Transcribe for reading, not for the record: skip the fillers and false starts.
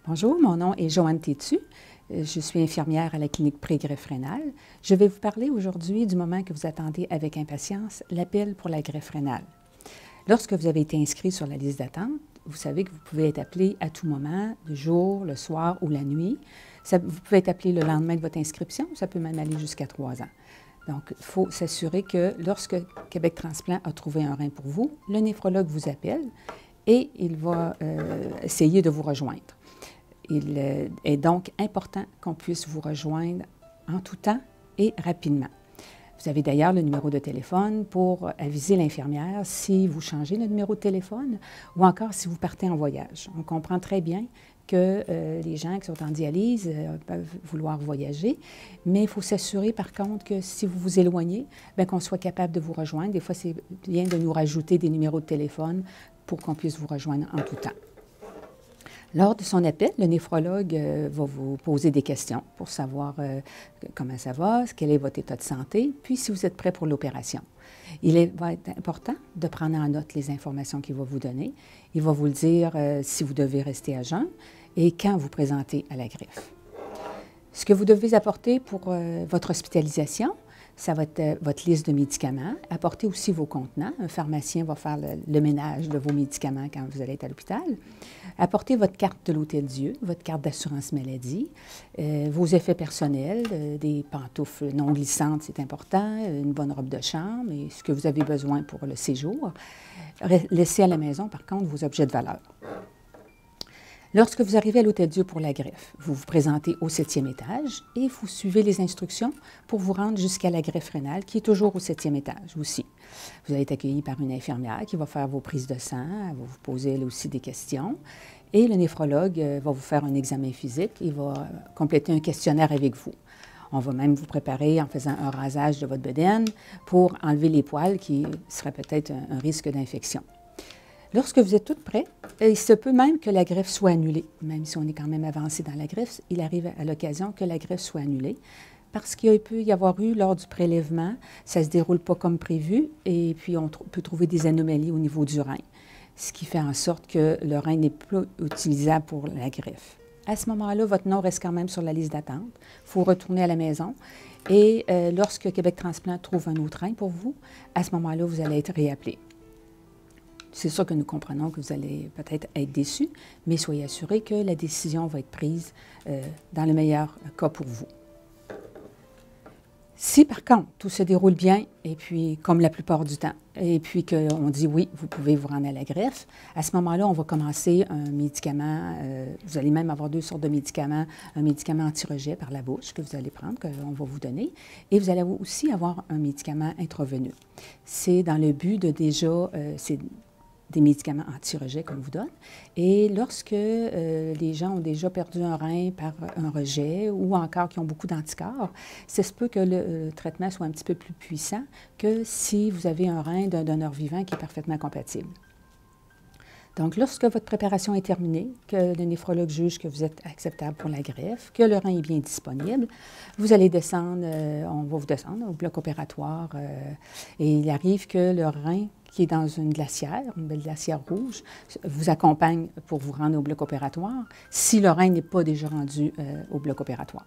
Bonjour, mon nom est Joanne Tétu. Je suis infirmière à la clinique pré-greffe rénale. Je vais vous parler aujourd'hui du moment que vous attendez avec impatience, l'appel pour la greffe rénale. Lorsque vous avez été inscrit sur la liste d'attente, vous savez que vous pouvez être appelé à tout moment, le jour, le soir ou la nuit. Vous pouvez être appelé le lendemain de votre inscription, ça peut même aller jusqu'à 3 ans. Donc, il faut s'assurer que lorsque Québec Transplant a trouvé un rein pour vous, le néphrologue vous appelle et il va essayer de vous rejoindre. Il est donc important qu'on puisse vous rejoindre en tout temps et rapidement. Vous avez d'ailleurs le numéro de téléphone pour aviser l'infirmière si vous changez le numéro de téléphone ou encore si vous partez en voyage. On comprend très bien que les gens qui sont en dialyse peuvent vouloir voyager, mais il faut s'assurer par contre que si vous vous éloignez, qu'on soit capable de vous rejoindre. Des fois, c'est bien de nous rajouter des numéros de téléphone pour qu'on puisse vous rejoindre en tout temps. Lors de son appel, le néphrologue va vous poser des questions pour savoir comment ça va, quel est votre état de santé, puis si vous êtes prêt pour l'opération. Va être important de prendre en note les informations qu'il va vous donner. Il va vous le dire si vous devez rester à jeun et quand vous présentez à la greffe. Ce que vous devez apporter pour votre hospitalisation, ça va être votre liste de médicaments. Apportez aussi vos contenants. Un pharmacien va faire le ménage de vos médicaments quand vous allez être à l'hôpital. Apportez votre carte de l'Hôtel-Dieu, votre carte d'assurance maladie, vos effets personnels, des pantoufles non glissantes, c'est important, une bonne robe de chambre et ce que vous avez besoin pour le séjour. Laissez à la maison, par contre, vos objets de valeur. Lorsque vous arrivez à l'Hôtel-Dieu pour la greffe, vous vous présentez au 7e étage et vous suivez les instructions pour vous rendre jusqu'à la greffe rénale qui est toujours au 7e étage aussi. Vous allez être accueilli par une infirmière qui va faire vos prises de sang, elle va vous poser elle aussi des questions et le néphrologue va vous faire un examen physique, il va compléter un questionnaire avec vous. On va même vous préparer en faisant un rasage de votre bedaine pour enlever les poils qui seraient peut-être un risque d'infection. Lorsque vous êtes toutes prêts, il se peut même que la greffe soit annulée. Même si on est quand même avancé dans la greffe, il arrive à l'occasion que la greffe soit annulée parce qu'il peut y avoir eu, lors du prélèvement, ça ne se déroule pas comme prévu et puis on peut trouver des anomalies au niveau du rein, ce qui fait en sorte que le rein n'est plus utilisable pour la greffe. À ce moment-là, votre nom reste quand même sur la liste d'attente. Il faut retourner à la maison et lorsque Québec Transplant trouve un autre rein pour vous, à ce moment-là, vous allez être réappelé. C'est sûr que nous comprenons que vous allez peut-être être déçus, mais soyez assurés que la décision va être prise dans le meilleur cas pour vous. Si par contre, tout se déroule bien, et puis comme la plupart du temps, et puis qu'on dit oui, vous pouvez vous rendre à la greffe, à ce moment-là, on va commencer un médicament, vous allez même avoir 2 sortes de médicaments, un médicament anti-rejet par la bouche que vous allez prendre, qu'on va vous donner, et vous allez aussi avoir un médicament intraveineux. C'est dans le but de déjà, des médicaments anti-rejet qu'on vous donne. Et lorsque les gens ont déjà perdu un rein par un rejet ou encore qui ont beaucoup d'anticorps, ça se peut que le traitement soit un petit peu plus puissant que si vous avez un rein d'un donneur vivant qui est parfaitement compatible. Donc, lorsque votre préparation est terminée, que le néphrologue juge que vous êtes acceptable pour la greffe, que le rein est bien disponible, vous allez descendre, on va vous descendre au bloc opératoire et il arrive que le rein qui est dans une belle glacière rouge, vous accompagne pour vous rendre au bloc opératoire si le rein n'est pas déjà rendu au bloc opératoire.